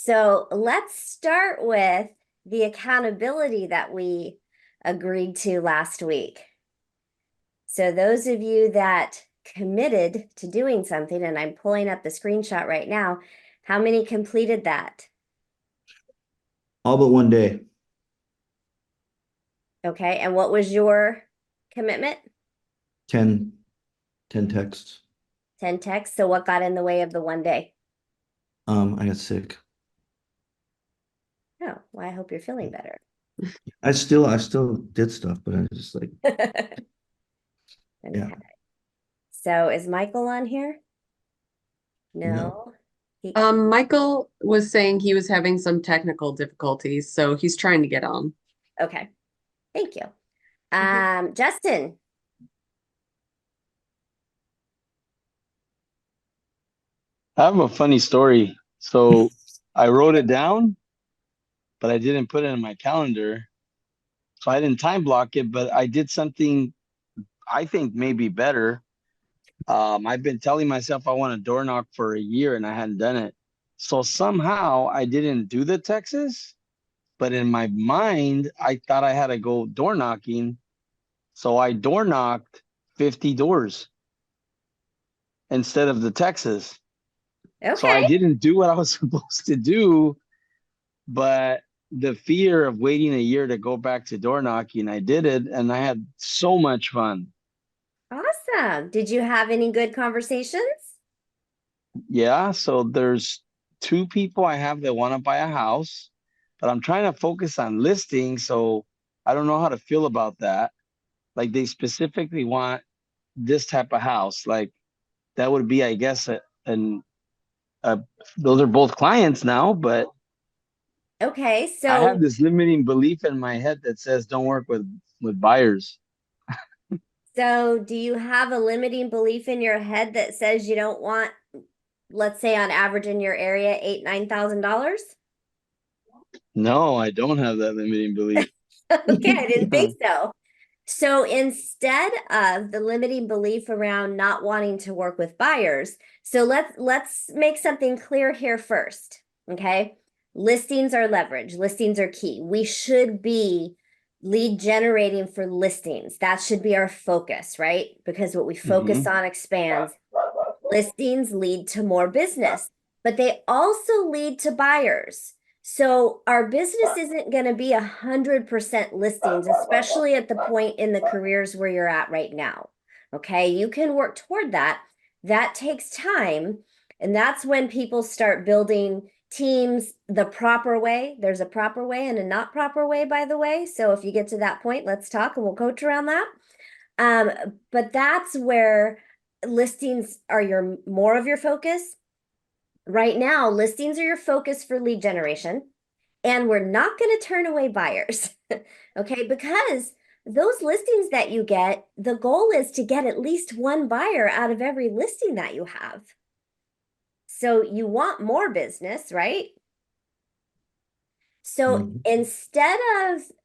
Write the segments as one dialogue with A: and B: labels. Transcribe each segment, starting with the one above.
A: So let's start with the accountability that we agreed to last week. So those of you that committed to doing something, and I'm pulling up the screenshot right now, how many completed that?
B: All but one day.
A: Okay, and what was your commitment?
B: 10, 10 texts.
A: 10 texts. So what got in the way of the one day?
B: I got sick.
A: Oh, well, I hope you're feeling better.
B: I still did stuff, but I just like, yeah,
A: Okay. So is Michael on here?
B: no.
A: No. He,
C: Michael was saying he was having some technical difficulties, so he's trying to get on.
A: okay. Thank you.
C: Mhm.
A: Justin.
D: I have a funny story. So I wrote it down, but I didn't put it in my calendar. So I didn't time block it, but I did something I think maybe better. I've been telling myself I want a door knock for a year and I hadn't done it. So somehow I didn't do the Texas, but in my mind, I thought I had to go door knocking. So I door knocked 50 doors instead of the Texas. So I
A: Okay.
D: didn't do what I was supposed to do. But the fear of waiting a year to go back to door knocking, I did it and I had so much fun.
A: Awesome. Did you have any good conversations?
D: Yeah, so there's two people I have that want to buy a house, but I'm trying to focus on listing, so I don't know how to feel about that. Like they specifically want this type of house. Like that would be, I guess, a those are both clients now, but
A: Okay.
D: I have
A: So,
D: this limiting belief in my head that says don't work with buyers.
A: so do you have a limiting belief in your head that says you don't want, let's say on average in your area, eight, $9,000?
D: No, I don't have that limiting belief.
A: Okay, I didn't think so. So instead of the limiting belief around not wanting to work with buyers, so let's make something clear here first. Okay. Listings are leverage. Listings are key. We should be lead generating for listings. That should be our focus, right? Because what we focus
D: Hmm.
A: on expands. Listings lead to more business, but they also lead to buyers. So our business isn't going to be 100% listings, especially at the point in the careers where you're at right now. Okay, you can work toward that. That takes time. And that's when people start building teams the proper way. There's a proper way and a not proper way, by the way. So if you get to that point, let's talk and we'll coach around that. Um, but that's where listings are your more of your focus. Right now, listings are your focus for lead generation, and we're not going to turn away buyers. Okay, because those listings that you get, the goal is to get at least one buyer out of every listing that you have. So you want more business, right? So
B: Mhm.
A: instead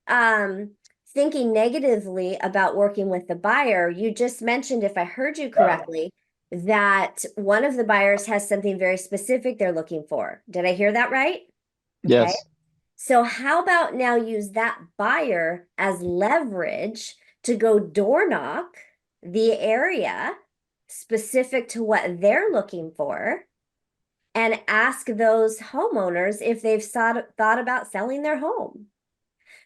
A: of thinking negatively about working with the buyer, you just mentioned, if I heard you correctly, that one of the buyers has something very specific they're looking for. Did I hear that right? Okay.
D: Yes.
A: So how about now use that buyer as leverage to go door knock the area specific to what they're looking for and ask those homeowners if they've thought about selling their home.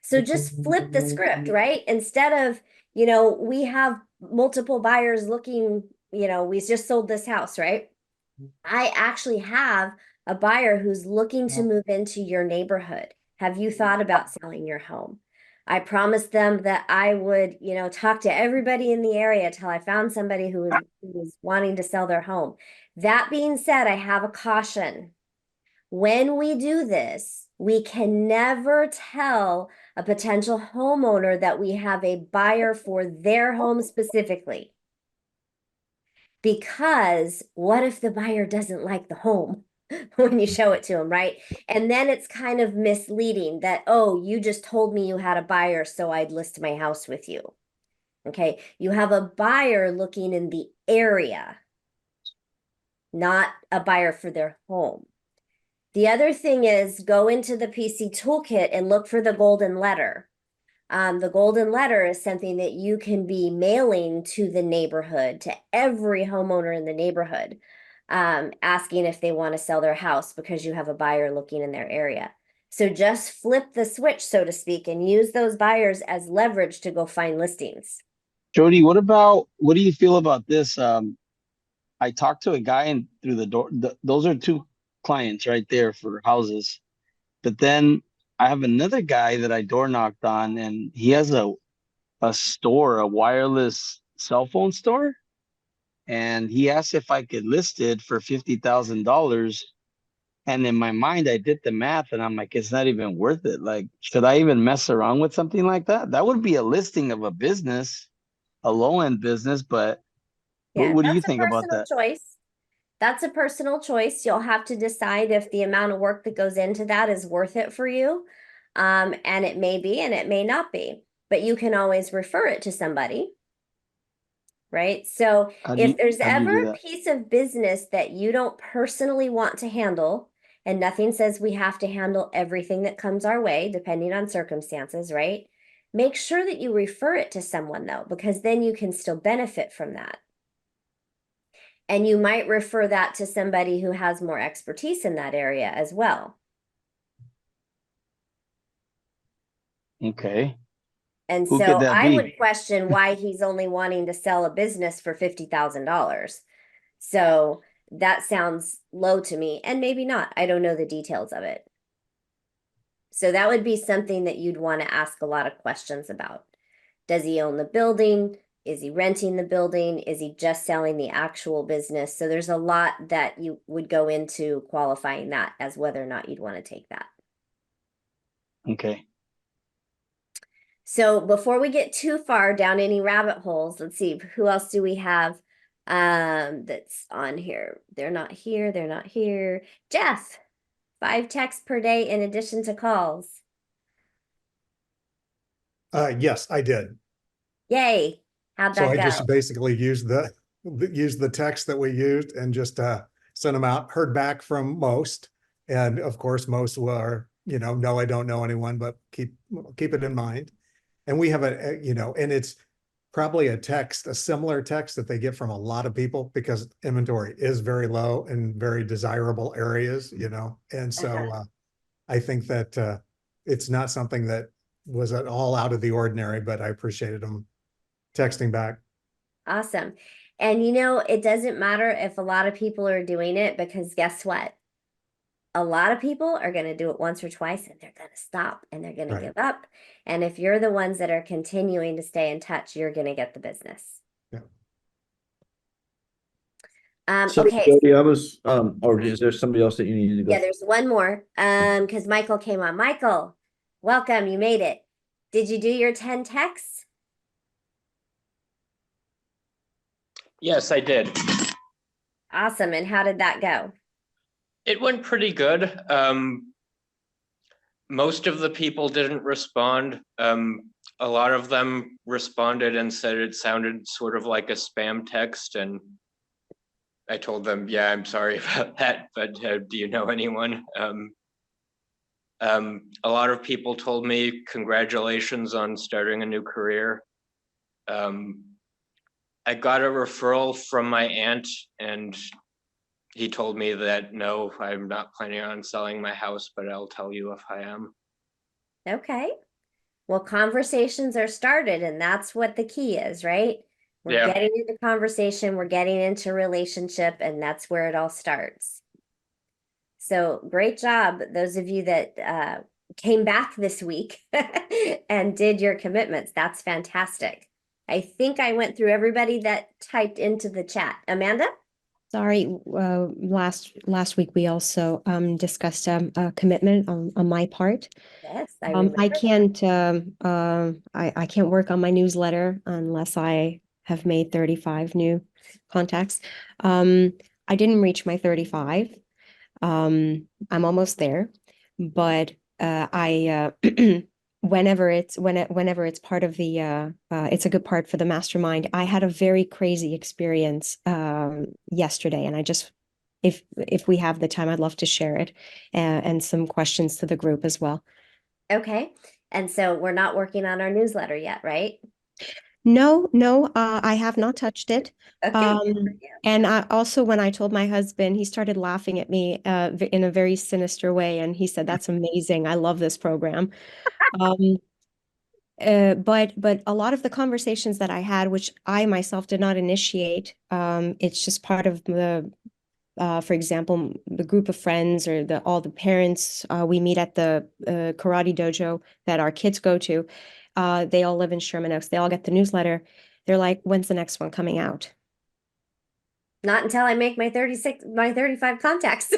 A: So just flip the script, right? Instead of, we have multiple buyers looking, we just sold this house, right? I actually have a buyer who's looking to move into your neighborhood. Have you thought about selling your home? I promised them that I would, talk to everybody in the area till I found somebody who was wanting to sell their home. That being said, I have a caution. When we do this, we can never tell a potential homeowner that we have a buyer for their home specifically. Because what if the buyer doesn't like the home when you show it to them, right? And then it's kind of misleading that, oh, you just told me you had a buyer, so I'd list my house with you. Okay. You have a buyer looking in the area, not a buyer for their home. The other thing is go into the PC toolkit and look for the golden letter. The golden letter is something that you can be mailing to the neighborhood, to every homeowner in the neighborhood, asking if they want to sell their house because you have a buyer looking in their area. So just flip the switch, so to speak, and use those buyers as leverage to go find listings.
D: Jody, what do you feel about this? I talked to a guy and through the door. Those are two clients right there for houses. But then I have another guy that I door knocked on, and he has a store, a wireless cell phone store. And he asked if I could list it for $50,000. And in my mind, I did the math and I'm like, it's not even worth it. Like, should I even mess around with something like that? That would be a listing of a business, a low-end business, but
A: Yeah,
D: what do you
A: that's a
D: think about
A: personal
D: that?
A: choice. That's a personal choice. You'll have to decide if the amount of work that goes into that is worth it for you. And it may be, and it may not be, but you can always refer it to somebody, right? So if there's
D: How do you
A: ever
D: do
A: a
D: that?
A: piece of business that you don't personally want to handle, and nothing says we have to handle everything that comes our way, depending on circumstances, right? Make sure that you refer it to someone though, because then you can still benefit from that. And you might refer that to somebody who has more expertise in that area as well.
D: Okay.
A: And
D: Who could
A: so
D: that
A: I
D: be?
A: would question why he's only wanting to sell a business for $50,000. So that sounds low to me, and maybe not. I don't know the details of it. So that would be something that you'd want to ask a lot of questions about. Does he own the building? Is he renting the building? Is he just selling the actual business? So there's a lot that you would go into qualifying that as whether or not you'd want to take that.
D: Okay.
A: So before we get too far down any rabbit holes, let's see, who else do we have that's on here? They're not here, they're not here. Jeff, 5 texts per day in addition to calls.
E: Yes, I did.
A: Yay. How'd
E: So
A: that
E: I
A: go?
E: just basically used the text that we used and just sent them out. Heard back from most, and of course, most were, no, I don't know anyone, but keep it in mind. And we have and it's probably a similar text that they get from a lot of people because inventory is very low in very desirable areas, and so I think that it's not something that was at all out of the ordinary, but I appreciated them texting back.
A: Awesome. And it doesn't matter if a lot of people are doing it because guess what? A lot of people are going to do it once or twice and they're going to stop and they're going to
E: Right.
A: give up. And if you're the ones that are continuing to stay in touch, you're going to get the business.
E: Yeah.
B: So
A: Okay.
B: Jody, or is there somebody else that you needed to go?
A: Yeah, there's one more. Because Michael came on. Michael, welcome. You made it. Did you do your 10 texts?
F: Yes, I did.
A: Awesome. And how did that go?
F: It went pretty good. Most of the people didn't respond. A lot of them responded and said it sounded sort of like a spam text. And I told them, yeah, I'm sorry about that, but do you know anyone? A lot of people told me congratulations on starting a new career. I got a referral from my aunt, and he told me that no, I'm not planning on selling my house, but I'll tell you if I am.
A: Okay. Well, conversations are started, and that's what the key is, right? We're
F: Yeah.
A: getting into conversation, we're getting into relationship, and that's where it all starts. So great job, those of you that came back this week and did your commitments. That's fantastic. I think I went through everybody that typed into the chat. Amanda?
G: Sorry, last week we also discussed a commitment on my part.
A: Yes, I remember.
G: I can't work on my newsletter unless I have made 35 new contacts. I didn't reach my 35. I'm almost there, but I whenever it's part of the it's a good part for the mastermind. I had a very crazy experience yesterday, and I just if we have the time, I'd love to share it, and some questions to the group as well.
A: Okay. And so we're not working on our newsletter yet, right?
G: No, I have not touched it.
A: Okay. good for you.
G: And I also, when I told my husband, he started laughing at me in a very sinister way, and he said, "That's amazing. I love this program." Um, but a lot of the conversations that I had, which I myself did not initiate, it's just part of the, for example, the group of friends or all the parents we meet at the karate dojo that our kids go to. They all live in Sherman Oaks. They all get the newsletter. They're like, "When's the next one coming out?"
A: Not until I make my 35 contacts.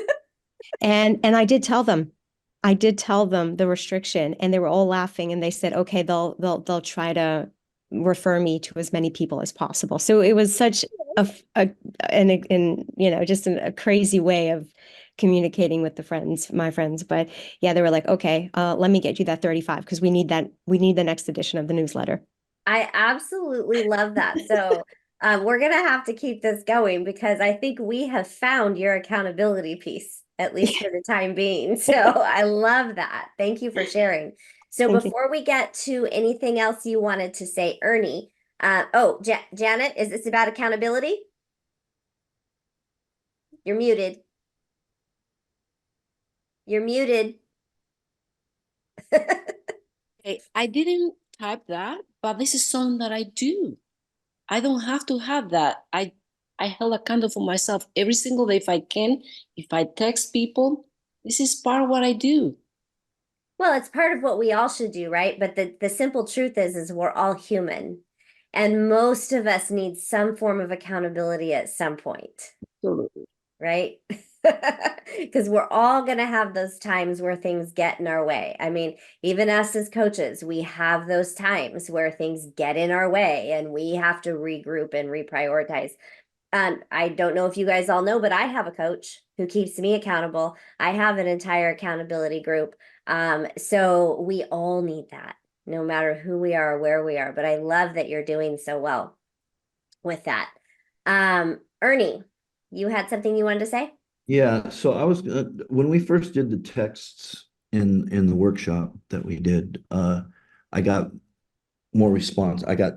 G: And I did tell them. I did tell them the restriction, and they were all laughing, and they said, "Okay, they'll try to refer me to as many people as possible." So it was such just a crazy way of communicating with my friends. But yeah, they were like, "Okay, let me get you that 35 because we need the next edition of the newsletter."
A: I absolutely love that. So we're going to have to keep this going because I think we have found your accountability piece, at least for the time being. So I love that. Thank you for sharing. So
G: Thank you.
A: before we get to anything else you wanted to say, Ernie, Janet, is this about accountability? You're muted. You're muted.
H: I didn't type that, but this is something that I do. I don't have to have that. I held a candle for myself every single day if I can. If I text people, this is part of what I do.
A: Well, it's part of what we all should do, right? But the simple truth is we're all human. And most of us need some form of accountability at some point,
H: Absolutely.
A: right? Because we're all going to have those times where things get in our way. I mean, even us as coaches, we have those times where things get in our way and we have to regroup and reprioritize. I don't know if you guys all know, but I have a coach who keeps me accountable. I have an entire accountability group. So we all need that, no matter who we are or where we are. But I love that you're doing so well with that. Ernie, you had something you wanted to say?
B: Yeah, so I was when we first did the texts in the workshop that we did, I got more response. I got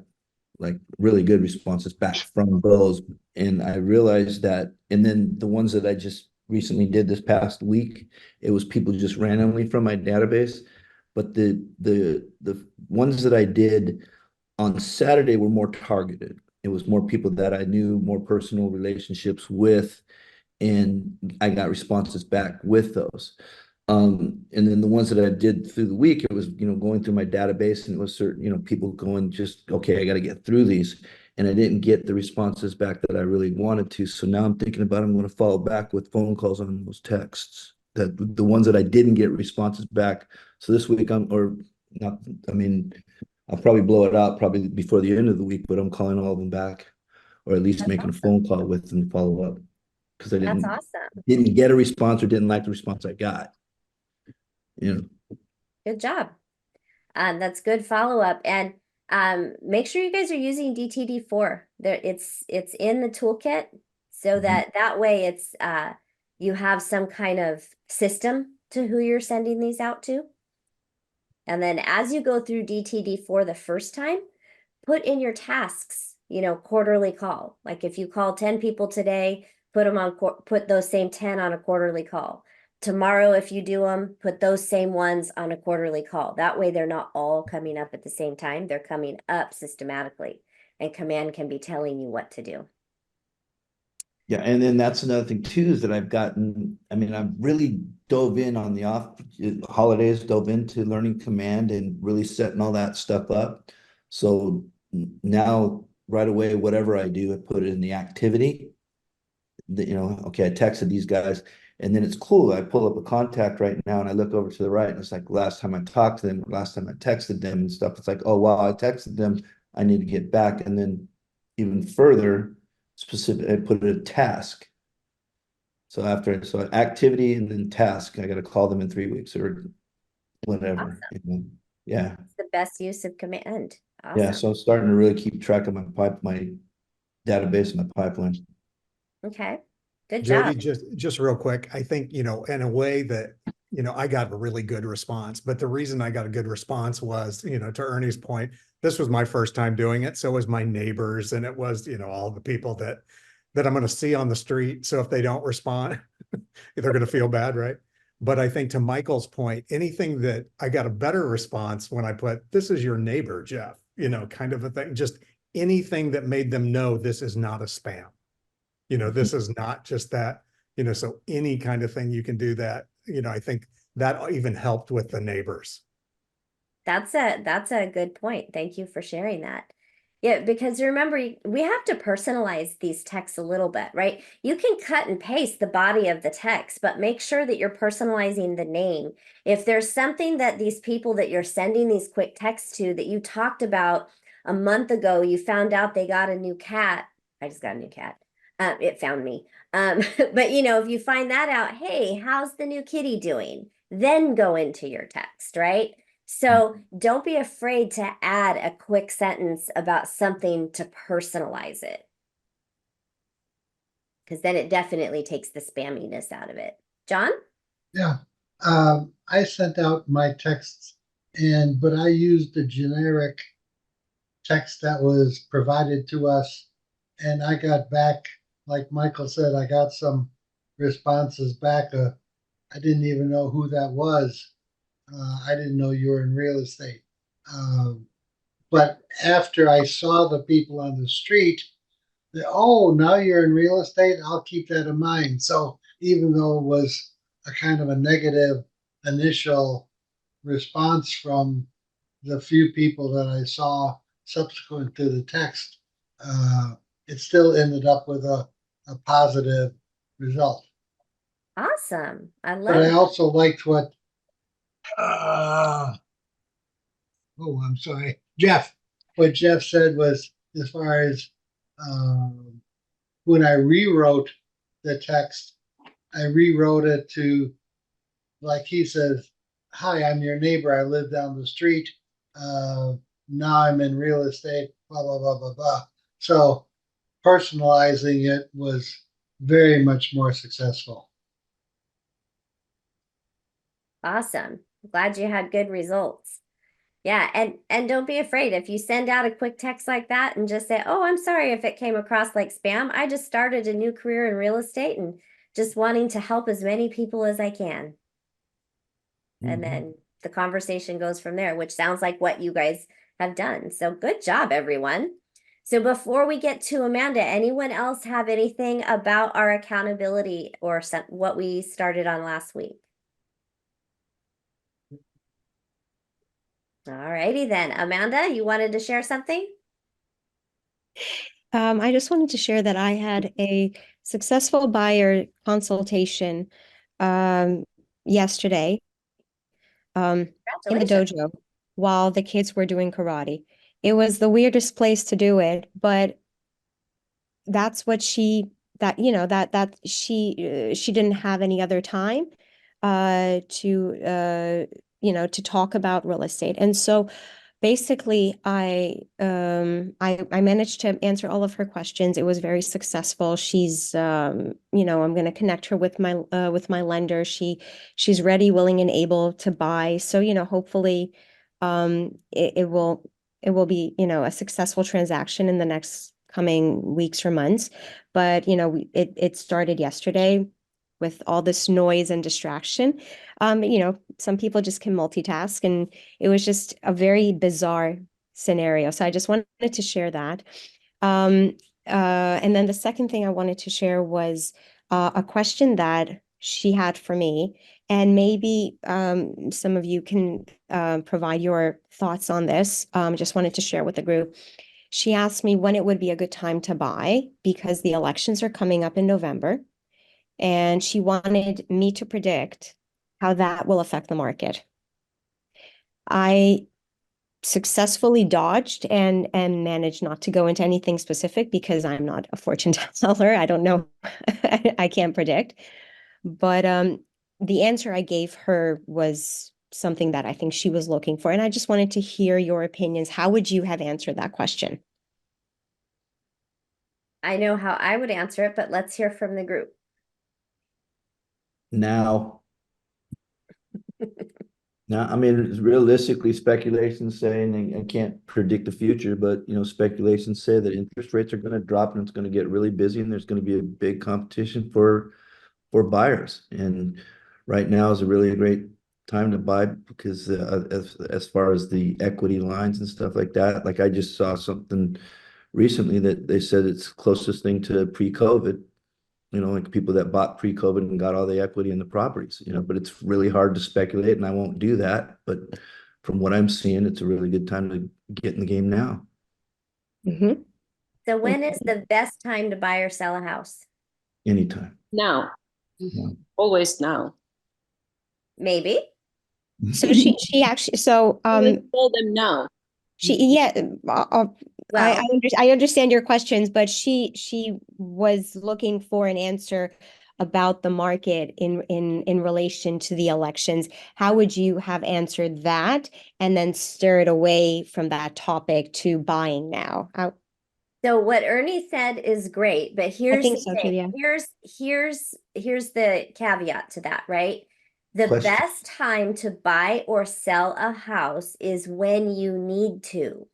B: like really good responses back from those, and I realized that. And then the ones that I just recently did this past week, it was people just randomly from my database. But the ones that I did on Saturday were more targeted. It was more people that I knew, more personal relationships with, and I got responses back with those. And then the ones that I did through the week, it was, going through my database, and it was certain, people going just, okay, I got to get through these. And I didn't get the responses back that I really wanted to. So now I'm thinking about, I'm going to follow back with phone calls on those texts, that the ones that I didn't get responses back. So this week or not, I mean, I'll probably blow it out probably before the end of the week, but I'm calling all of them back, or at least
A: That's
B: making a
A: awesome.
B: phone call with them to follow up, because I
A: That's
B: didn't
A: awesome.
B: didn't get a response or didn't like the response I got.
A: Good job. That's good follow-up. And make sure you guys are using DTD4. There, it's in the toolkit so that way it's you have some kind of system to who you're sending these out to. And then as you go through DTD4 the first time, put in your tasks, quarterly call. Like if you call 10 people today, put those same 10 on a quarterly call. Tomorrow, if you do them, put those same ones on a quarterly call. That way they're not all coming up at the same time. They're coming up systematically, and command can be telling you what to do.
B: Yeah, and then that's another thing too, is that I've really dove in on the off holidays, dove into learning command and really setting all that stuff up. So now right away, whatever I do, I put it in the activity. Okay, I texted these guys, and then it's cool. I pull up a contact right now and I look over to the right, and it's like last time I talked to them, last time I texted them and stuff. It's like, oh wow, I texted them. I need to get back. And then even further specific, I put it a task. So activity and then task, I got to call them in 3 weeks or whatever. Yeah.
A: It's the best use of command.
B: Yeah.
A: Awesome.
B: So I'm starting to really keep track of my database and my pipeline.
A: Okay. Good
E: Jody,
A: job.
E: just real quick, I think, in a way that, I got a really good response, but the reason I got a good response was, to Ernie's point, this was my first time doing it. So was my neighbors, and it was, all the people that I'm going to see on the street. So if they don't respond, they're going to feel bad, right? But I think to Michael's point, anything that I got a better response when I put, this is your neighbor, Jeff, kind of a thing, just anything that made them know this is not a spam. This is not just that, so any kind of thing you can do that, I think that even helped with the neighbors.
A: That's a good point. Thank you for sharing that. Yeah, because remember, we have to personalize these texts a little bit, right? You can cut and paste the body of the text, but make sure that you're personalizing the name. If there's something that these people that you're sending these quick texts to that you talked about a month ago, you found out they got a new cat. I just got a new cat. It found me. But if you find that out, hey, how's the new kitty doing? Then go into your text, right? So don't be afraid to add a quick sentence about something to personalize it. Because then it definitely takes the spamminess out of it. John?
I: Yeah. I sent out my texts but I used the generic text that was provided to us. And I got back, like Michael said, I got some responses back. I didn't even know who that was. I didn't know you were in real estate. But after I saw the people on the street, now you're in real estate, I'll keep that in mind. So even though it was a kind of a negative initial response from the few people that I saw subsequent to the text, it still ended up with a positive result.
A: Awesome. I
I: But
A: love
I: I
A: it.
I: also liked what, oh, I'm sorry, what Jeff said was, as far as when I rewrote the text, I rewrote it to, like he says, hi, I'm your neighbor. I live down the street. Now I'm in real estate, blah, blah, blah, blah, blah. So personalizing it was very much more successful.
A: Awesome. Glad you had good results. Yeah, and don't be afraid if you send out a quick text like that and just say, "Oh, I'm sorry if it came across like spam. I just started a new career in real estate and just wanting to help as many people as I can." And then the conversation goes from there, which sounds like what you guys have done. So good job, everyone. So before we get to Amanda, anyone else have anything about our accountability or what we started on last week? All righty then. Amanda, you wanted to share something?
G: I just wanted to share that I had a successful buyer consultation yesterday in the
A: Congratulations.
G: dojo while the kids were doing karate. It was the weirdest place to do it, but that's what she didn't have any other time to talk about real estate. And so basically I managed to answer all of her questions. It was very successful. She's I'm going to connect her with my lender. She's ready, willing, and able to buy. So hopefully it will be a successful transaction in the next coming weeks or months. But it started yesterday with all this noise and distraction. Some people just can multitask, and it was just a very bizarre scenario. So I just wanted to share that. And then the second thing I wanted to share was a question that she had for me. And maybe some of you can provide your thoughts on this. Just wanted to share with the group. She asked me when it would be a good time to buy because the elections are coming up in November. And she wanted me to predict how that will affect the market. I successfully dodged and managed not to go into anything specific because I'm not a fortune teller. I don't know. I can't predict. But the answer I gave her was something that I think she was looking for. And I just wanted to hear your opinions. How would you have answered that question?
A: I know how I would answer it, but let's hear from the group.
B: now, I mean, it's realistically speculation saying, and I can't predict the future, but speculation say that interest rates are going to drop and it's going to get really busy and there's going to be a big competition for buyers. And right now is a really great time to buy because as far as the equity lines and stuff like that, like I just saw something recently that they said it's closest thing to pre-COVID. Like people that bought pre-COVID and got all the equity in the properties, but it's really hard to speculate and I won't do that. But from what I'm seeing, it's a really good time to get in the game now.
G: Mm-hmm.
A: So when is the best time to buy or sell a house?
B: Anytime.
H: Now,
B: Yeah.
H: always now.
A: Maybe.
G: So she actually, so
H: Always tell them now.
G: I
A: Well,
G: I understand your questions, but she was looking for an answer about the market in relation to the elections. How would you have answered that and then steered away from that topic to buying now?
A: so what Ernie said is great, but here's
G: think
A: the
G: so too,
A: thing.
G: yeah.
A: Here's the caveat to that, right? The
B: Question.
A: best time to buy or sell a house is when you need to.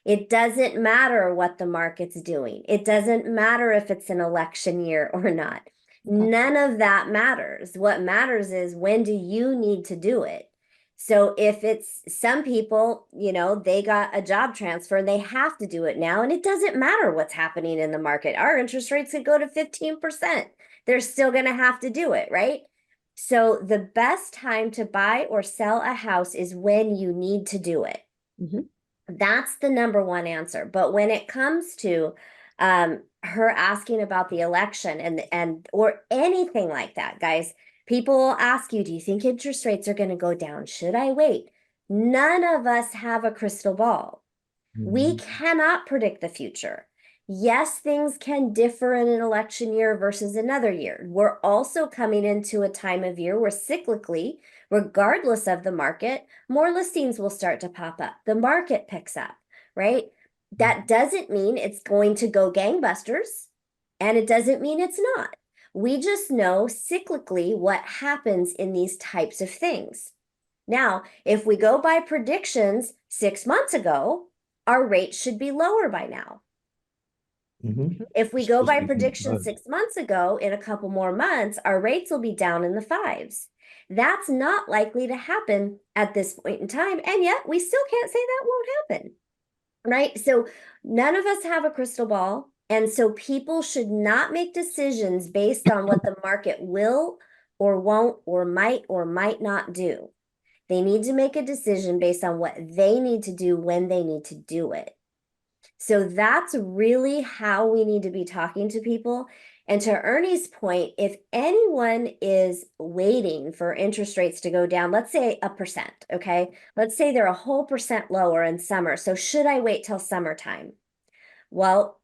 A: It doesn't matter what the market's doing. It doesn't matter if it's an election year or not. None of that matters. What matters is when do you need to do it? So if it's some people, they got a job transfer and they have to do it now, and it doesn't matter what's happening in the market. Our interest rates could go to 15%. They're still going to have to do it, right? So the best time to buy or sell a house is when you need to do it.
G: Mhm.
A: That's the number one answer. But when it comes to her asking about the election and or anything like that, guys, people will ask you, do you think interest rates are going to go down? Should I wait? None of us have a crystal ball. We cannot predict the future. Yes, things can differ in an election year versus another year. We're also coming into a time of year where cyclically, regardless of the market, more listings will start to pop up. The market picks up, right? That doesn't mean it's going to go gangbusters, and it doesn't mean it's not. We just know cyclically what happens in these types of things. Now, if we go by predictions 6 months ago, our rate should be lower by now. If we go by predictions 6 months ago, in a couple more months, our rates will be down in the fives. That's not likely to happen at this point in time. And yet we still can't say that won't happen, right? So none of us have a crystal ball. And so people should not make decisions based on what the market will or won't or might not do. They need to make a decision based on what they need to do when they need to do it. So that's really how we need to be talking to people. And to Ernie's point, if anyone is waiting for interest rates to go down, let's say 1%, okay? Let's say they're a whole percent lower in summer. So should I wait till summertime? Well,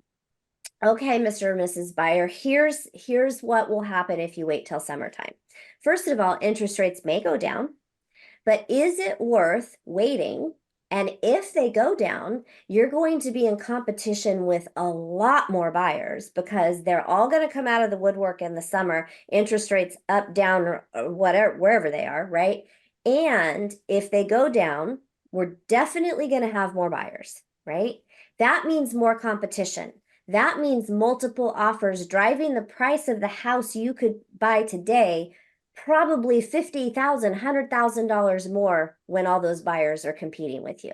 A: okay, Mr. or Mrs. Buyer, here's what will happen if you wait till summertime. First of all, interest rates may go down, but is it worth waiting? And if they go down, you're going to be in competition with a lot more buyers because they're all going to come out of the woodwork in the summer, interest rates up, down, or whatever, wherever they are, right? And if they go down, we're definitely going to have more buyers, right? That means more competition. That means multiple offers driving the price of the house you could buy today probably $50,000, $100,000 more when all those buyers are competing with you.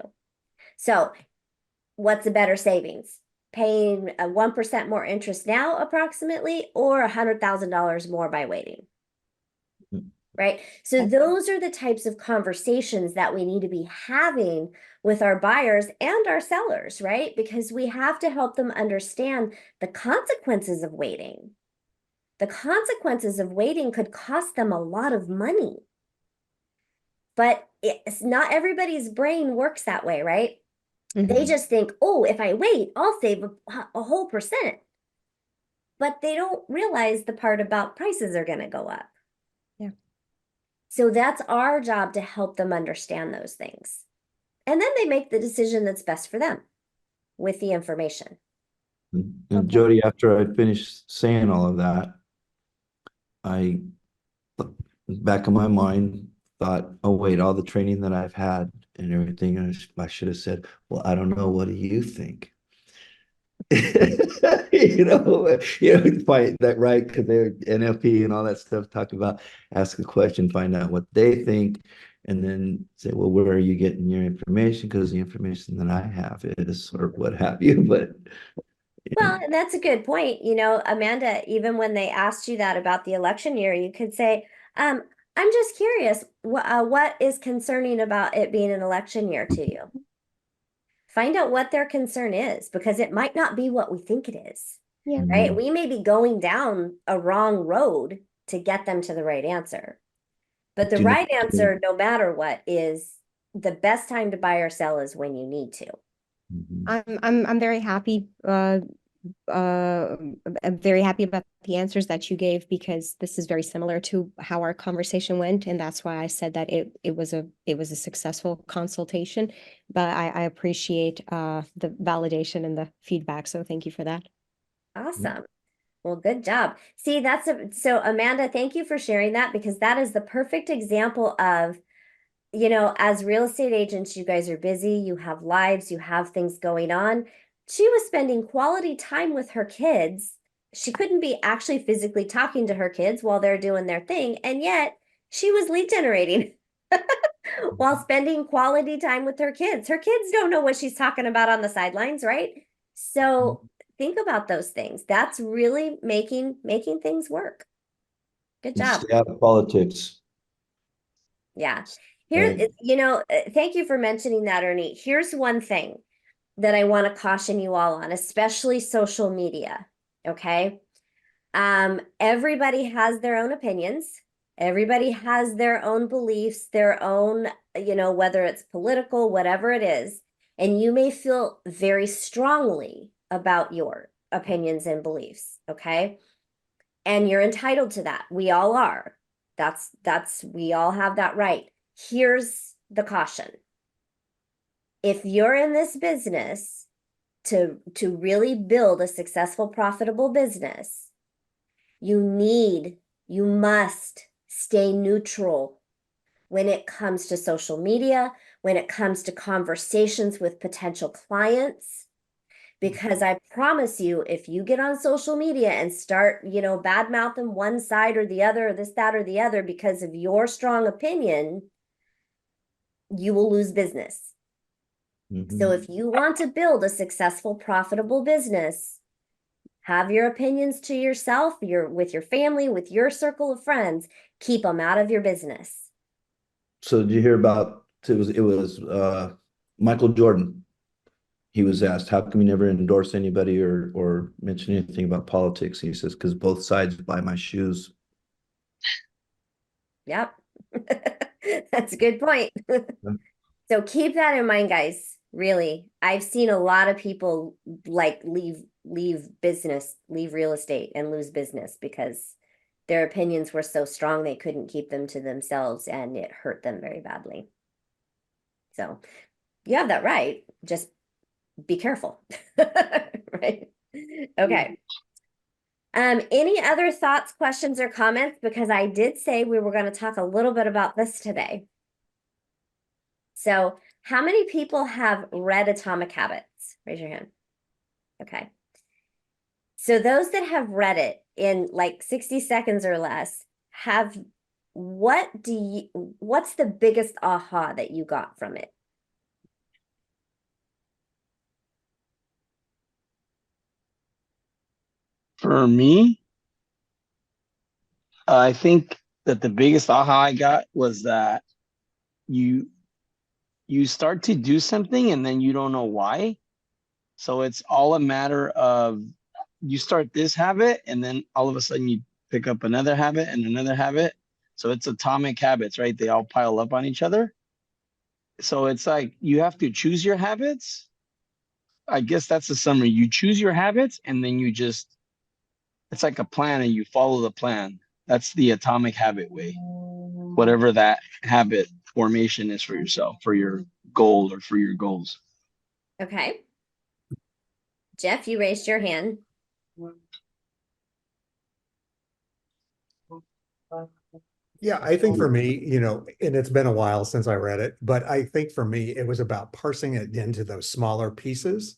A: So what's a better savings? Paying a 1% more interest now approximately, or $100,000 more by waiting, right? So those are the types of conversations that we need to be having with our buyers and our sellers, right? Because we have to help them understand the consequences of waiting. The consequences of waiting could cost them a lot of money. But it's not everybody's brain works that way, right? They just think, oh, if I wait, I'll save a whole percent. But they don't realize the part about prices are going to go up.
G: Yeah.
A: So that's our job to help them understand those things. And then they make the decision that's best for them with the information.
B: And Jodi, after I finished saying all of that, I back of my mind thought, oh wait, all the training that I've had and everything, I should have said, well, I don't know. What do you think? Find that right because they're NLP and all that stuff. Talk about ask a question, find out what they think, and then say, well, where are you getting your information? Because the information that I have is, or what have you. But
A: Well, and that's a good point. Amanda, even when they asked you that about the election year, you could say, I'm just curious, what is concerning about it being an election year to you? Find out what their concern is, because it might not be what we think it is,
G: Yeah.
A: right? We may be going down a wrong road to get them to the right answer. But the right answer, no matter what, is the best time to buy or sell is when you need to.
G: I'm very happy. I'm very happy about the answers that you gave, because this is very similar to how our conversation went, and that's why I said that it was a successful consultation. But I appreciate the validation and the feedback, so thank you for that.
A: Awesome. Well, good job. See, so Amanda, thank you for sharing that, because that is the perfect example of, as real estate agents, you guys are busy, you have lives, you have things going on. She was spending quality time with her kids. She couldn't be actually physically talking to her kids while they're doing their thing. And yet she was lead generating while spending quality time with her kids. Her kids don't know what she's talking about on the sidelines, right? So think about those things. That's really making things work. Good job.
B: stay out of politics.
A: Yeah. Here, thank you for mentioning that, Ernie. Here's one thing that I want to caution you all on, especially social media. Okay. Everybody has their own opinions. Everybody has their own beliefs, their own, whether it's political, whatever it is. And you may feel very strongly about your opinions and beliefs. Okay. And you're entitled to that. We all are. We all have that right. Here's the caution. If you're in this business to really build a successful, profitable business, you must stay neutral when it comes to social media, when it comes to conversations with potential clients. Because I promise you, if you get on social media and start, bad mouthing one side or the other, or this, that, or the other, because of your strong opinion, you will lose business. So if you want to build a successful, profitable business, have your opinions to yourself, with your family, with your circle of friends, keep them out of your business.
B: So did you hear about it was Michael Jordan? He was asked, how come you never endorse anybody or mention anything about politics? He says, because both sides buy my shoes.
A: Yep. That's a good point. So keep that in mind, guys. Really, I've seen a lot of people like leave business, leave real estate and lose business because their opinions were so strong they couldn't keep them to themselves, and it hurt them very badly. So you have that right. Just be careful. Right? Okay. Any other thoughts, questions, or comments? Because I did say we were going to talk a little bit about this today. So, how many people have read Atomic Habits? Raise your hand. Okay. So, those that have read it in like 60 seconds or less, what's the biggest aha that you got from it?
D: For me, I think that the biggest aha I got was that you you start to do something and then you don't know why. So it's all a matter of you start this habit and then all of a sudden you pick up another habit and another habit. So it's atomic habits, right? They all pile up on each other. So it's like you have to choose your habits. I guess that's the summary. You choose your habits and then it's like a plan and you follow the plan. That's the atomic habit way. Whatever that habit formation is for yourself, for your goal or for your goals.
A: Okay. Jeff, you raised your hand.
E: Yeah, I think for me, and it's been a while since I read it, but I think for me, it was about parsing it into those smaller pieces,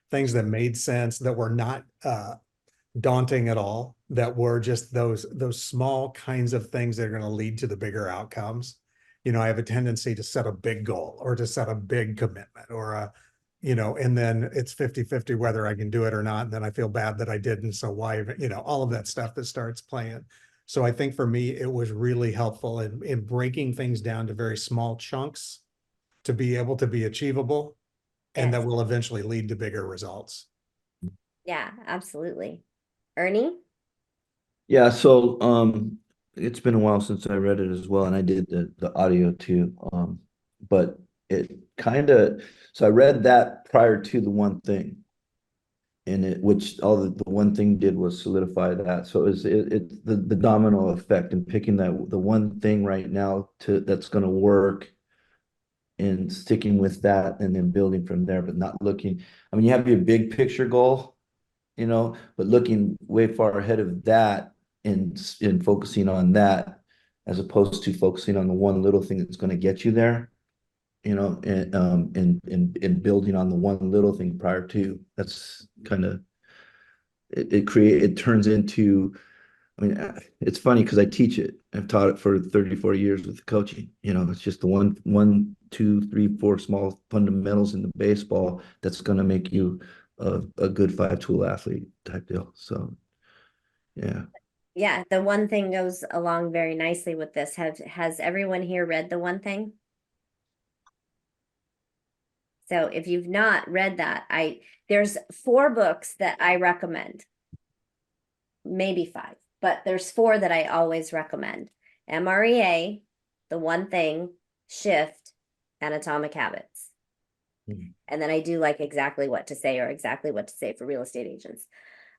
E: things that made sense, that were not daunting at all, that were just those small kinds of things that are going to lead to the bigger outcomes. I have a tendency to set a big goal or to set a big commitment or and then it's 50-50 whether I can do it or not. And then I feel bad that I didn't. So why, all of that stuff that starts playing. So I think for me, it was really helpful in breaking things down to very small chunks to be able to be achievable and that
A: Yes.
E: will eventually lead to bigger results.
A: Yeah, absolutely. Ernie?
B: Yeah, so it's been a while since I read it as well, and I did the audio too. But it kind of so I read that prior to the one thing, and it which all the one thing did was solidify that. So it's the domino effect and picking that the one thing right now to that's going to work and sticking with that and then building from there, but not looking. I mean, you have your big picture goal, but looking way far ahead of that and focusing on that as opposed to focusing on the one little thing that's going to get you there, and building on the one little thing prior to. That's kind of it turns into. I mean, it's funny because I teach it. I've taught it for 34 years with coaching. It's just the one, two, three, four small fundamentals in the baseball that's going to make you a good five-tool athlete type deal. So, yeah.
A: Yeah, the one thing goes along very nicely with this. Has everyone here read the one thing? So if you've not read that, there's 4 books that I recommend. Maybe 5, but there's 4 that I always recommend. MREA, The One Thing, Shift, and Atomic Habits. And then I do like Exactly What to Say or Exactly What to Say for Real Estate Agents.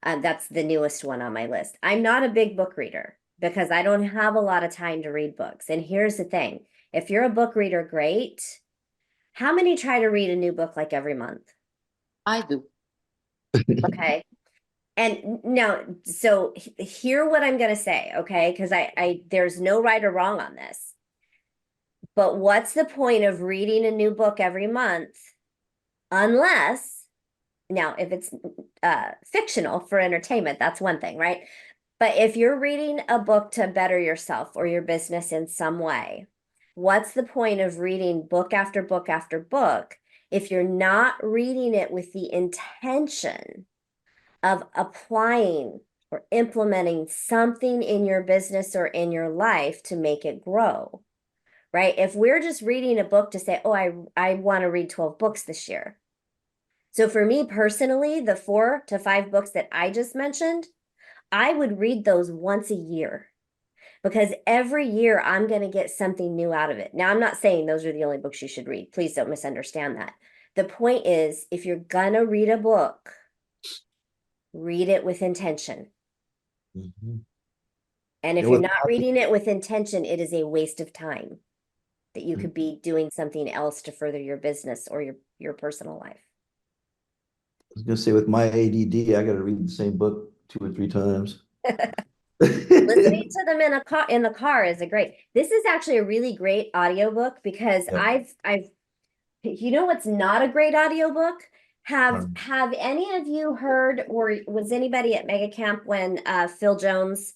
A: That's the newest one on my list. I'm not a big book reader because I don't have a lot of time to read books. And here's the thing. If you're a book reader, great. How many try to read a new book like every month?
H: I do.
A: Okay. And now, so hear what I'm going to say, okay? Because there's no right or wrong on this. But what's the point of reading a new book every month unless, now, if it's fictional for entertainment, that's one thing, right? But if you're reading a book to better yourself or your business in some way, what's the point of reading book after book after book if you're not reading it with the intention of applying or implementing something in your business or in your life to make it grow, right? If we're just reading a book to say, oh, I want to read 12 books this year. So for me personally, the 4 to 5 books that I just mentioned, I would read those once a year because every year I'm going to get something new out of it. Now, I'm not saying those are the only books you should read. Please don't misunderstand that. The point is, if you're going to read a book, read it with intention.
B: Mhm.
A: And if
B: It
A: you're
B: was,
A: not reading it with intention, it is a waste of time that you could be doing something else to further your business or your personal life.
B: I was gonna say with my ADD, I got to read the same book 2 or 3 times.
A: Listening to them in the car is a great. This is actually a really great audiobook because
B: Yeah.
A: I've what's not a great audiobook? Have
B: Um,
A: have any of you heard or was anybody at Mega Camp when uh Phil Jones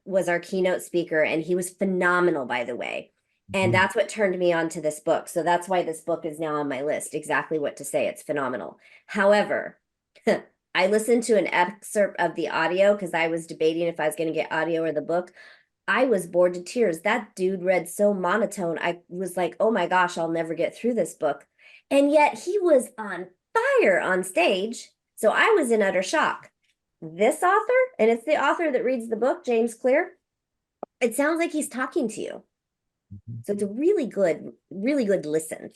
A: was our keynote speaker and he was phenomenal, by the way. And
B: Mhm.
A: that's what turned me on to this book. So that's why this book is now on my list. Exactly What to Say. It's phenomenal. However, I listened to an excerpt of the audio because I was debating if I was going to get audio or the book. I was bored to tears. That dude read so monotone. I was like, oh my gosh, I'll never get through this book. And yet he was on fire on stage. So I was in utter shock. This author, and it's the author that reads the book, James Clear, it sounds like he's talking to you. So it's a really good listen.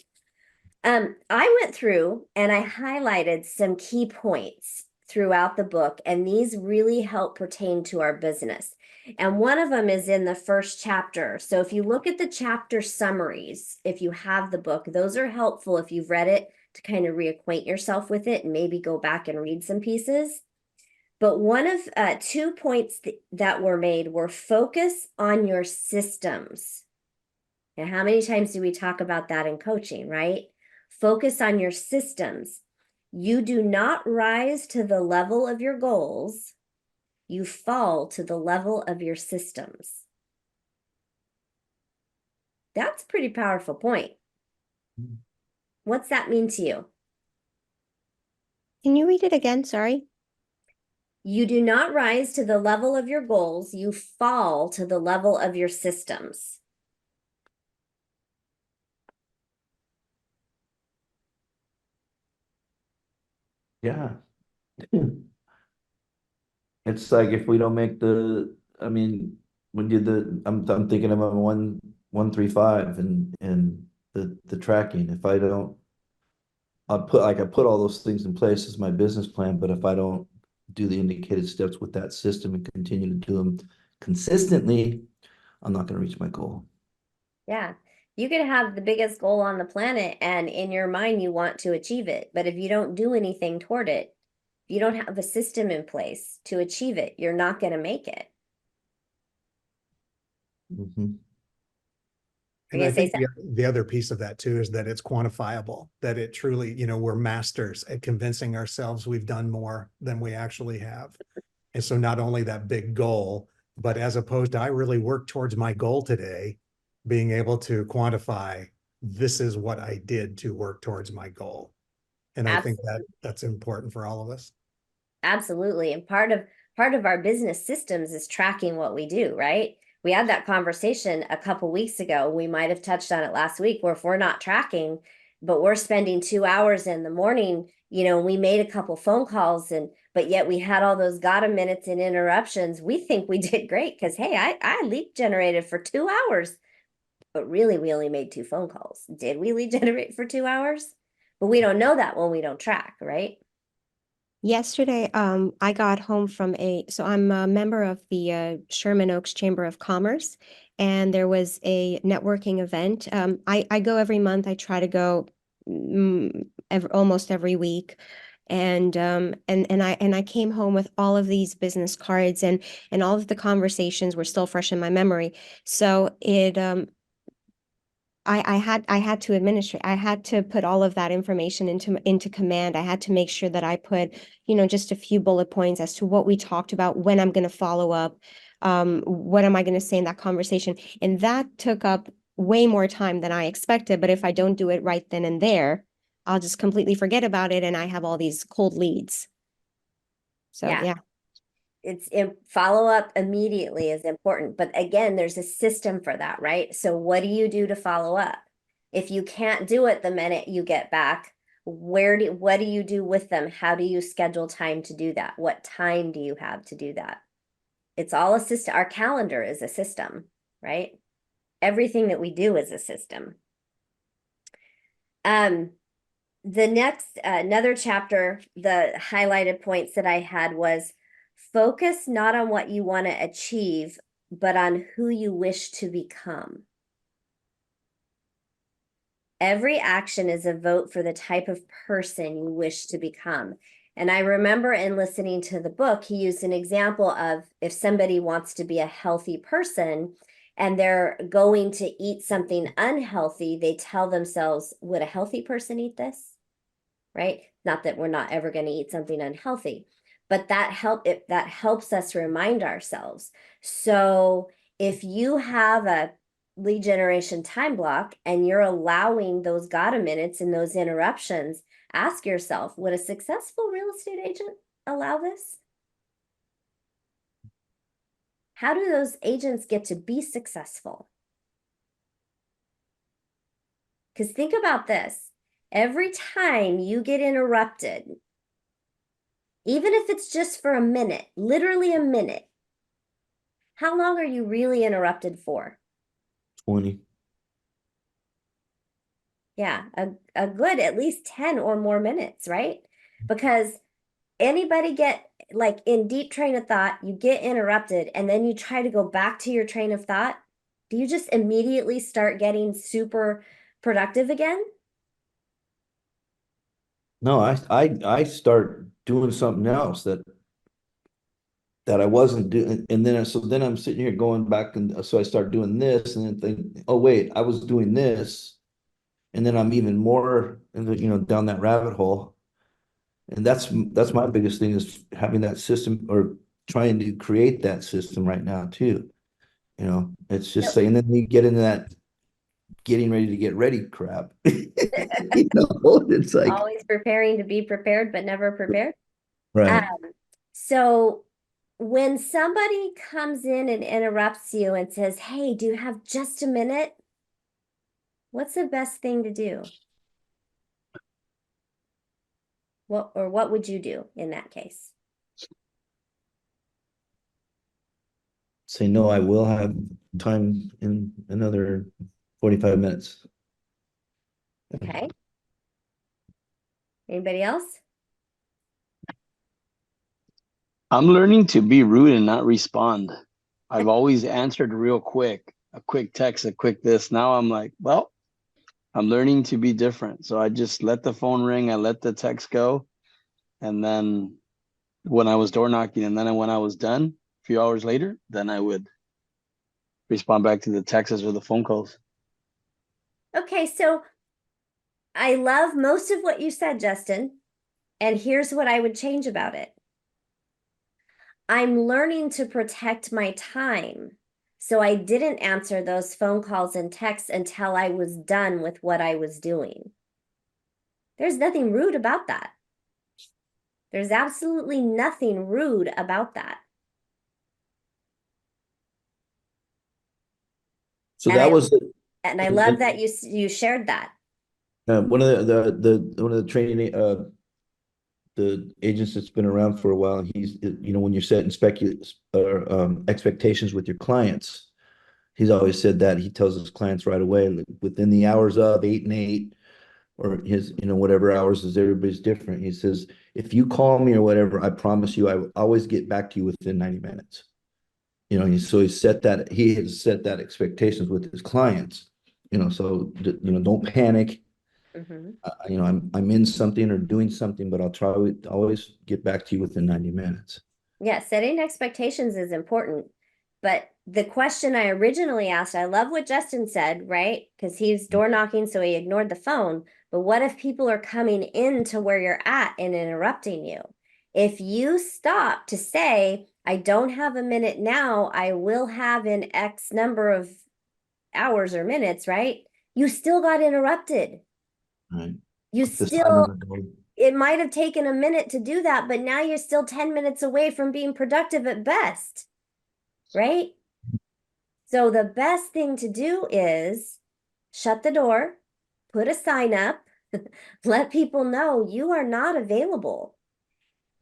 A: I went through and I highlighted some key points throughout the book, and these really help pertain to our business. And one of them is in the first chapter. So if you look at the chapter summaries, if you have the book, those are helpful if you've read it to kind of reacquaint yourself with it and maybe go back and read some pieces. But one of 2 points that were made were focus on your systems. And how many times do we talk about that in coaching, right? Focus on your systems. You do not rise to the level of your goals, you fall to the level of your systems. That's a pretty powerful point. What's that mean to you?
G: Can you read it again? Sorry.
A: You do not rise to the level of your goals, you fall to the level of your systems.
B: Yeah. It's like if we don't make I mean, when you I'm thinking about 135 and the tracking. If I don't, I put all those things in place as my business plan, but if I don't do the indicated steps with that system and continue to do them consistently, I'm not going to reach my goal.
A: Yeah. You could have the biggest goal on the planet and in your mind you want to achieve it. But if you don't do anything toward it, if you don't have a system in place to achieve it, you're not going to make it.
B: Mhm.
A: You're
E: And I
A: gonna say
E: think the other piece of that too is that it's quantifiable, that it truly, we're masters at convincing ourselves we've done more than we actually have. And so not only that big goal, but as opposed to I really worked towards my goal today, being able to quantify this is what I did to work towards my goal. And I think that that's important for all of us.
A: Absolutely. And part of our business systems is tracking what we do, right? We had that conversation a couple weeks ago. We might have touched on it last week, where if we're not tracking, but we're spending 2 hours in the morning, we made a couple phone calls but yet we had all those gotta minutes and interruptions. We think we did great because hey, I lead generated for 2 hours, but really we only made 2 phone calls. Did we lead generate for 2 hours? But we don't know that when we don't track, right?
G: Yesterday, I got home from so I'm a member of the Sherman Oaks Chamber of Commerce, and there was a networking event. I go every month. I try to go almost every week. And I came home with all of these business cards, and all of the conversations were still fresh in my memory. So I had to administrate. I had to put all of that information into command. I had to make sure that I put, just a few bullet points as to what we talked about, when I'm going to follow up, what am I going to say in that conversation. And that took up way more time than I expected. But if I don't do it right then and there, I'll just completely forget about it, and I have all these cold leads. So
A: Yeah.
G: yeah.
A: It's follow up immediately is important. But again, there's a system for that, right? So what do you do to follow up? If you can't do it the minute you get back, what do you do with them? How do you schedule time to do that? What time do you have to do that? It's all a system. Our calendar is a system, right? Everything that we do is a system. The next, another chapter, the highlighted points that I had was focus not on what you want to achieve, but on who you wish to become. Every action is a vote for the type of person you wish to become. And I remember in listening to the book, he used an example of if somebody wants to be a healthy person and they're going to eat something unhealthy, they tell themselves, would a healthy person eat this? Right? Not that we're not ever going to eat something unhealthy, but that helps us remind ourselves. So if you have a lead generation time block and you're allowing those gotta minutes and those interruptions, ask yourself, would a successful real estate agent allow this? How do those agents get to be successful? Because think about this. Every time you get interrupted, even if it's just for a minute, literally a minute, how long are you really interrupted for?
B: 20.
A: Yeah, a good at least 10 or more minutes, right? Because anybody get like in deep train of thought, you get interrupted and then you try to go back to your train of thought. Do you just immediately start getting super productive again?
B: No, I start doing something else that that I wasn't doing, and then so then I'm sitting here going back, and so I start doing this, and then think, oh wait, I was doing this, and then I'm even more, down that rabbit hole. And that's my biggest thing is having that system or trying to create that system right now too. It's just
A: Yep.
B: saying, then you get into that getting ready to get ready crap. It's like,
A: Always preparing to be prepared, but never prepared.
B: right.
A: So when somebody comes in and interrupts you and says, "Hey, do you have just a minute?" What's the best thing to do? What would you do in that case?
B: Say, no, I will have time in another 45 minutes.
A: Okay. Anybody else?
D: I'm learning to be rude and not respond. I've always answered real quick, a quick text, a quick this. Now I'm like, well, I'm learning to be different. So I just let the phone ring, I let the text go. And then when I was door knocking, and then when I was done, a few hours later, then I would respond back to the texts or the phone calls.
A: Okay, so I love most of what you said, Justin, and here's what I would change about it. I'm learning to protect my time. So I didn't answer those phone calls and texts until I was done with what I was doing. There's nothing rude about that. There's absolutely nothing rude about that.
B: So
A: And
B: that was
A: and I love that you shared that.
B: one of the training the agents that's been around for a while. He's when you're setting expectations with your clients, he's always said that he tells his clients right away, like, within the hours of 8 and 8, or his, whatever hours is, everybody's different. He says, if you call me or whatever, I promise you, I will always get back to you within 90 minutes. So he has set that expectations with his clients, so, don't panic.
A: Mhm.
B: I'm in something or doing something, but I'll try to always get back to you within 90 minutes.
A: Yeah, setting expectations is important. But the question I originally asked, I love what Justin said, right? Because he's door knocking, so he ignored the phone. But what if people are coming into where you're at and interrupting you? If you stop to say, I don't have a minute now, I will have in X number of hours or minutes, right? You still got interrupted.
B: Right.
A: You
B: This time of
A: still,
B: the day.
A: it might have taken a minute to do that, but now you're still 10 minutes away from being productive at best, right? So the best thing to do is shut the door, put a sign up, let people know you are not available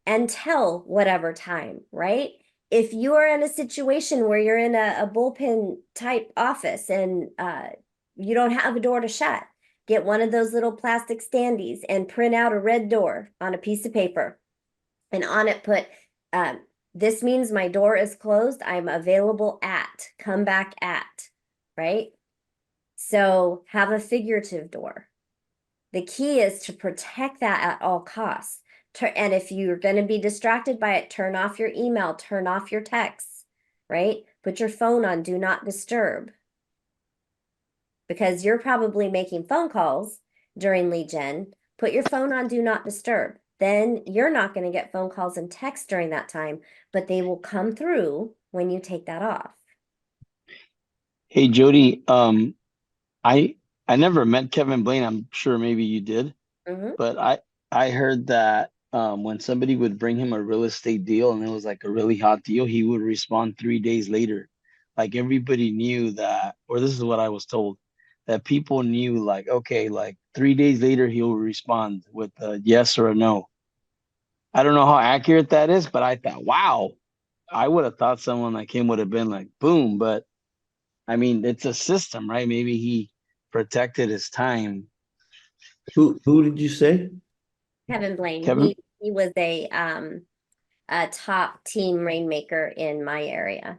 A: until whatever time, right? If you are in a situation where you're in a bullpen type office and you don't have a door to shut, get one of those little plastic standees and print out a red door on a piece of paper. And on it put, this means my door is closed. I'm available at, come back at, right? So have a figurative door. The key is to protect that at all costs. And if you're going to be distracted by it, turn off your email, turn off your texts, right? Put your phone on do not disturb, because you're probably making phone calls during lead gen. Put your phone on do not disturb. Then you're not going to get phone calls and texts during that time, but they will come through when you take that off.
D: Hey, Jodi, I never met Kevin Blaine. I'm sure maybe you did,
A: Mhm.
D: but I heard that when somebody would bring him a real estate deal and it was like a really hot deal, he would respond 3 days later. Like everybody knew that, or this is what I was told, that people knew like, okay, like 3 days later he'll respond with a yes or a no. I don't know how accurate that is, but I thought, wow, I would have thought someone like him would have been like, boom. But I mean, it's a system, right? Maybe he protected his time.
B: Who did you say?
A: Kevin Blaine,
D: Kevin,
A: he was a top team rainmaker in my area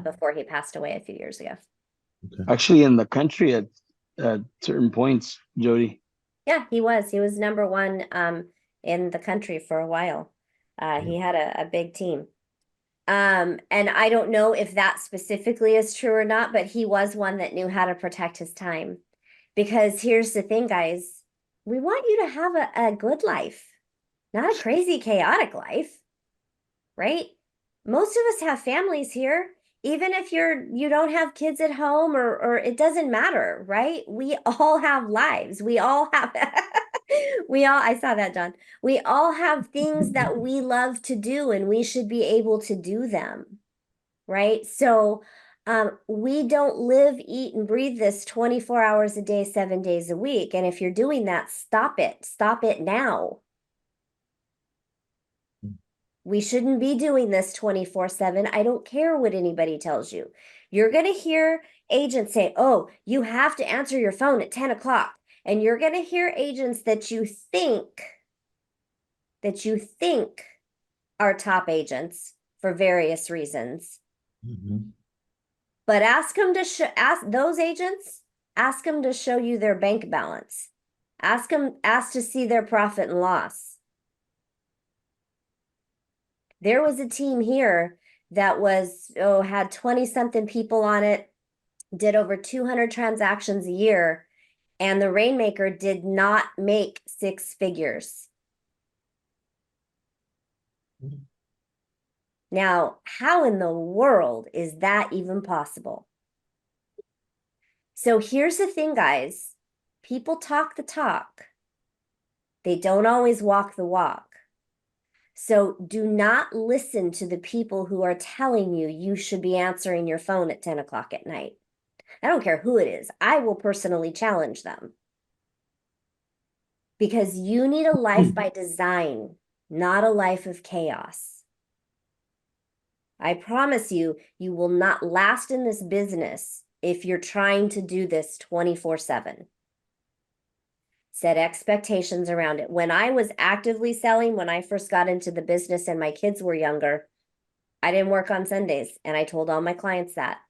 A: before he passed away a few years ago.
D: actually in the country at certain points, Jodi.
A: Yeah, he was. He was number one in the country for a while. He had a big team. And I don't know if that specifically is true or not, but he was one that knew how to protect his time. Because here's the thing, guys, we want you to have a good life, not a crazy, chaotic life, right? Most of us have families here. Even if you don't have kids at home or it doesn't matter, right? We all have lives. We all have I saw that, John. We all have things that we love to do and we should be able to do them, right? So we don't live, eat, and breathe this 24 hours a day, 7 days a week. And if you're doing that, stop it. Stop it now. We shouldn't be doing this 24/7. I don't care what anybody tells you. You're going to hear agents say, oh, you have to answer your phone at 10 o'clock. And you're going to hear agents that you think are top agents for various reasons.
B: Mhm.
A: But ask them to ask those agents, ask them to show you their bank balance. Ask to see their profit and loss. There was a team here that was, had 20 something people on it, did over 200 transactions a year, and the Rainmaker did not make 6 figures.
B: Mhm.
A: Now, how in the world is that even possible? So here's the thing, guys. People talk the talk. They don't always walk the walk. So do not listen to the people who are telling you you should be answering your phone at 10 o'clock at night. I don't care who it is. I will personally challenge them. Because you need a life by design, not a life of chaos. I promise you, you will not last in this business if you're trying to do this 24/7. Set expectations around it. When I was actively selling, when I first got into the business and my kids were younger, I didn't work on Sundays. And I told all my clients that.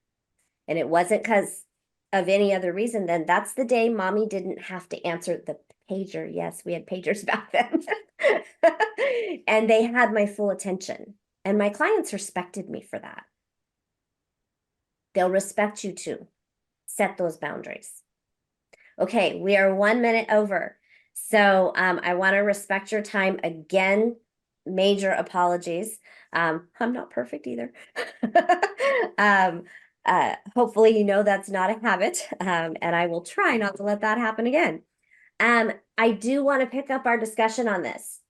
A: And it wasn't because of any other reason. Then that's the day mommy didn't have to answer the pager. Yes, we had pagers back then. And they had my full attention. And my clients respected me for that. They'll respect you too. Set those boundaries. Okay, we are 1 minute over. So I want to respect your time again. Major apologies. I'm not perfect either. Hopefully you know that's not a habit, and I will try not to let that happen again. I do want to pick up our discussion on this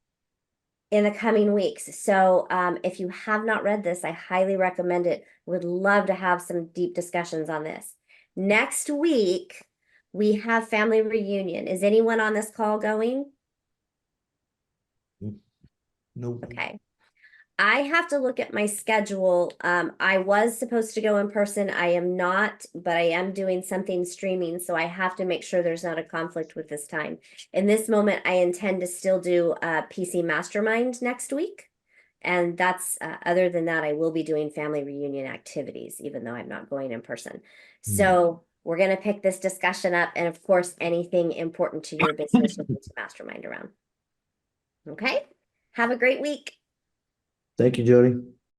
A: in the coming weeks. So if you have not read this, I highly recommend it. Would love to have some deep discussions on this. Next week, we have family reunion. Is anyone on this call going?
B: Nope.
A: Okay. I have to look at my schedule. I was supposed to go in person. I am not, but I am doing something streaming. So I have to make sure there's not a conflict with this time. In this moment, I intend to still do PC Mastermind next week. And that's, other than that, I will be doing family reunion activities, even though I'm not going in person. So we're going to pick this discussion up. And of course, anything important to your business, you need to mastermind around. Okay. Have a great week.
B: Thank you, Jodi.